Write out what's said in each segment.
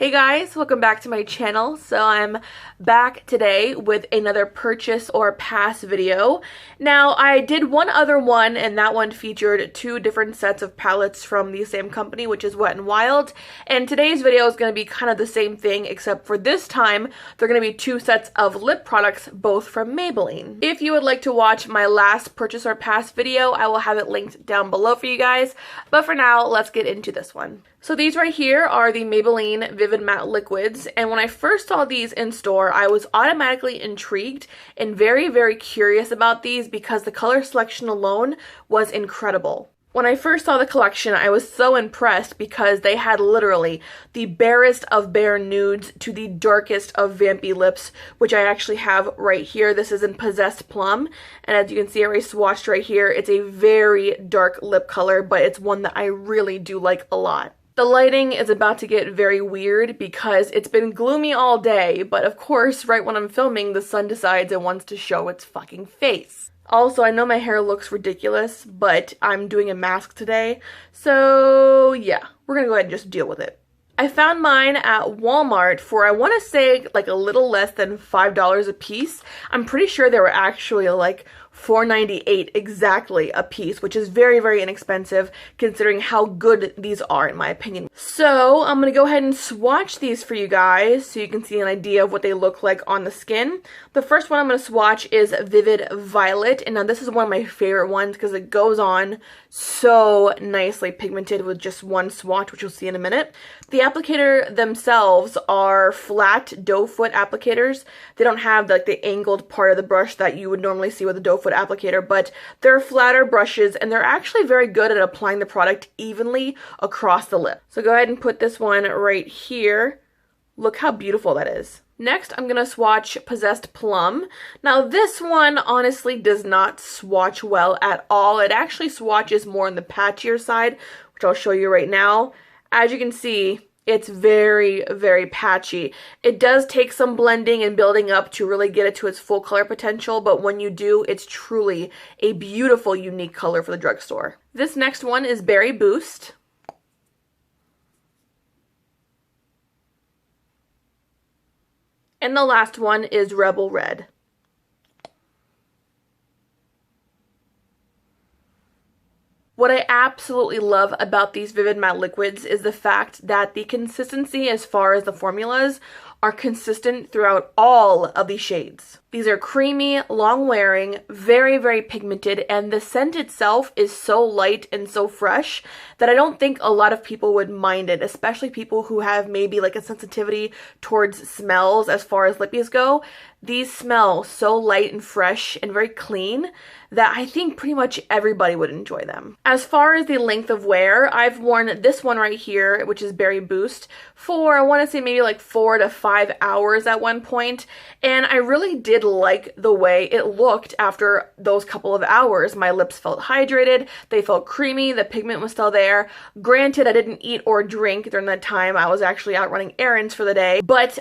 Hey guys, welcome back to my channel. So I'm back today with another purchase or pass video. Now I did one other one and that one featured two different sets of palettes from the same company, which is Wet n Wild. And today's video is going to be kind of the same thing, except for this time they're going to be two sets of lip products, both from Maybelline. If you would like to watch my last purchase or pass video, I will have it linked down below for you guys. But for now, let's get into this one. So these right here are the Maybelline Vivid Matte Liquids, and when I first saw these in store, I was automatically intrigued and very curious about these because the color selection alone was incredible. When I first saw the collection, I was so impressed because they had literally the barest of bare nudes to the darkest of vampy lips, which I actually have right here. This is in Possessed Plum, and as you can see, I already swatched right here. It's a very dark lip color, but it's one that I really do like a lot. The lighting is about to get very weird because it's been gloomy all day, but of course, right when I'm filming, the sun decides it wants to show its fucking face. Also, I know my hair looks ridiculous, but I'm doing a mask today, so yeah, we're gonna go ahead and just deal with it. I found mine at Walmart for, I want to say, like a little less than $5 a piece. I'm pretty sure they were actually like $4.98 exactly a piece, which is very inexpensive considering how good these are in my opinion. So I'm gonna go ahead and swatch these for you guys so you can see an idea of what they look like on the skin. The first one I'm gonna swatch is Vivid Violet, and now this is one of my favorite ones because it goes on so nicely pigmented with just one swatch, which you'll see in a minute. The applicator themselves are flat doe foot applicators. They don't have like the angled part of the brush that you would normally see with a doe foot applicator, but they're flatter brushes and they're actually very good at applying the product evenly across the lip. So go ahead and put this one right here. Look how beautiful that is. Next, I'm gonna swatch Possessed Plum. Now this one honestly does not swatch well at all. It actually swatches more on the patchier side, which I'll show you right now. As you can see, it's very patchy. It does take some blending and building up to really get it to its full color potential, but when you do, it's truly a beautiful, unique color for the drugstore. This next one is Berry Boost. And the last one is Rebel Red. What I absolutely love about these Vivid Matte Liquids is the fact that the consistency as far as the formulas are consistent throughout all of these shades. These are creamy, long-wearing, very pigmented, and the scent itself is so light and so fresh that I don't think a lot of people would mind it, especially people who have maybe like a sensitivity towards smells as far as lippies go. These smell so light and fresh and very clean that I think pretty much everybody would enjoy them. As far as the length of wear, I've worn this one right here, which is Berry Boost, for I want to say maybe like 4 to 5 hours at one point, and I really did like the way it looked after those couple of hours. My lips felt hydrated, they felt creamy, the pigment was still there. Granted, I didn't eat or drink during that time. I was actually out running errands for the day, but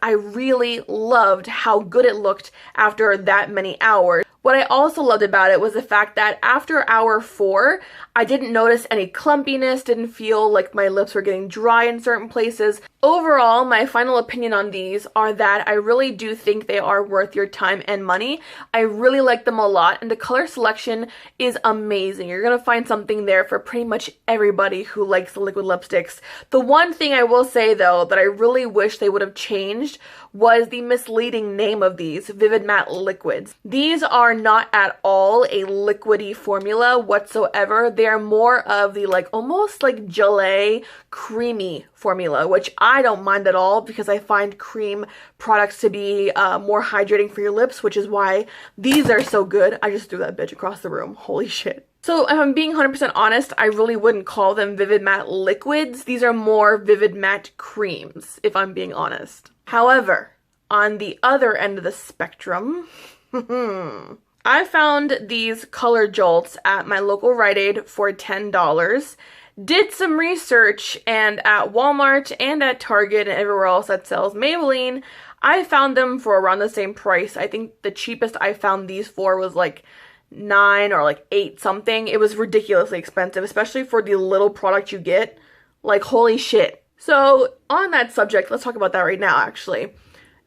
I really loved how good it looked after that many hours. What I also loved about it was the fact that after hour 4, I didn't notice any clumpiness, didn't feel like my lips were getting dry in certain places. Overall, my final opinion on these are that I really do think they are worth your time and money. I really like them a lot, and the color selection is amazing. You're gonna find something there for pretty much everybody who likes the liquid lipsticks. The one thing I will say though that I really wish they would have changed was the misleading name of these, Vivid Matte Liquids. These are not at all a liquidy formula whatsoever. They are more of the like almost like gelée creamy formula, which I don't mind at all because I find cream products to be more hydrating for your lips, which is why these are so good. I just threw that bitch across the room. Holy shit. So if I'm being 100% honest, I really wouldn't call them Vivid Matte Liquids. These are more Vivid Matte Creams, if I'm being honest. However, on the other end of the spectrum, I found these color Jolts at my local Rite Aid for $10. Did some research, and at Walmart and at Target and everywhere else that sells Maybelline, I found them for around the same price. I think the cheapest I found these for was like $9 or like $8 something. It was ridiculously expensive, especially for the little product you get. Like, holy shit. So on that subject, let's talk about that right now, actually.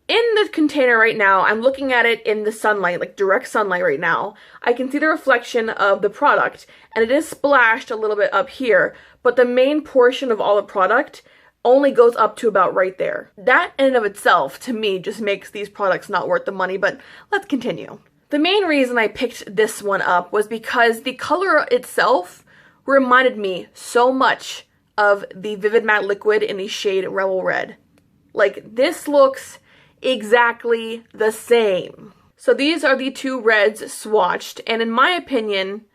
In the container right now, I'm looking at it in the sunlight, like direct sunlight right now. I can see the reflection of the product, and it is splashed a little bit up here, but the main portion of all the product only goes up to about right there. That in and of itself, to me, just makes these products not worth the money, but let's continue. The main reason I picked this one up was because the color itself reminded me so much of the Vivid Matte Liquid in the shade Rebel Red. Like, this looks exactly the same. So these are the two reds swatched, and in my opinion,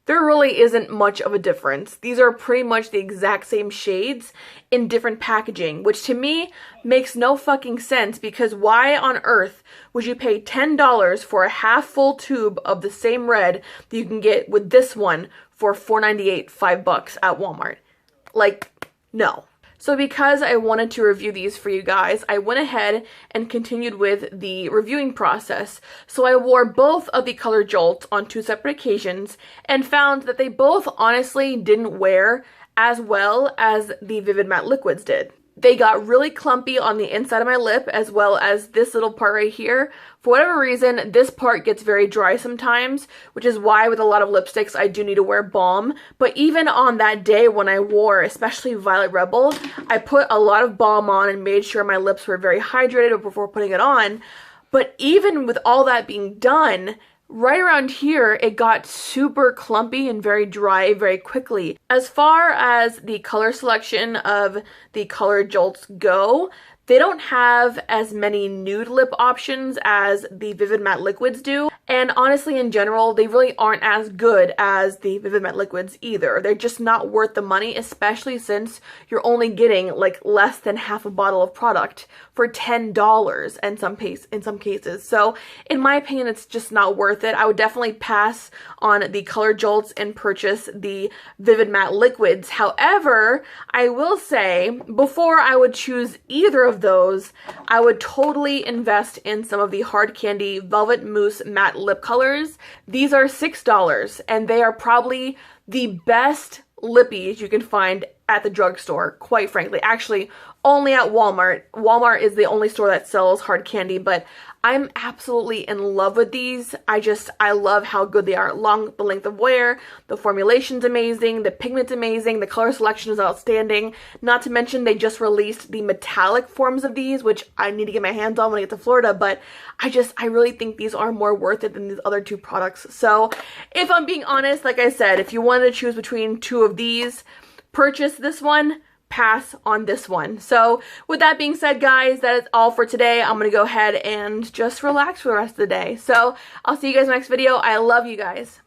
there really isn't much of a difference. These are pretty much the exact same shades in different packaging, which to me makes no fucking sense, because why on earth would you pay $10 for a half full tube of the same red that you can get with this one for $4.98, $5 at Walmart? Like, no. So because I wanted to review these for you guys, I went ahead and continued with the reviewing process. So I wore both of the color Jolts on 2 separate occasions and found that they both honestly didn't wear as well as the Vivid Matte Liquids did. They got really clumpy on the inside of my lip, as well as this little part right here. For whatever reason, this part gets very dry sometimes, which is why with a lot of lipsticks I do need to wear balm. But even on that day when I wore, especially Violet Rebel, I put a lot of balm on and made sure my lips were very hydrated before putting it on. But even with all that being done, right around here, it got super clumpy and very dry very quickly. As far as the color selection of the color Jolts go, they don't have as many nude lip options as the Vivid Matte Liquids do. And honestly, in general, they really aren't as good as the Vivid Matte Liquids either. They're just not worth the money, especially since you're only getting like less than half a bottle of product for $10 in some cases. So in my opinion, it's just not worth it. I would definitely pass on the color Jolts and purchase the Vivid Matte Liquids. However, I will say, before I would choose either of those, I would totally invest in some of the Hard Candy Velvet Mousse Matte Lip Colors. These are $6, and they are probably the best lippies you can find at the drugstore, quite frankly. Actually, only at Walmart. Walmart is the only store that sells hard candy, but I'm absolutely in love with these. I love how good they are. The length of wear, the formulation's amazing, the pigment's amazing, the color selection is outstanding. Not to mention they just released the metallic forms of these, which I need to get my hands on when I get to Florida, but I really think these are more worth it than these other two products. So if I'm being honest, like I said, if you wanted to choose between two of these, purchase this one, pass on this one. So with that being said, guys, that is all for today. I'm gonna go ahead and just relax for the rest of the day. So I'll see you guys in the next video. I love you guys.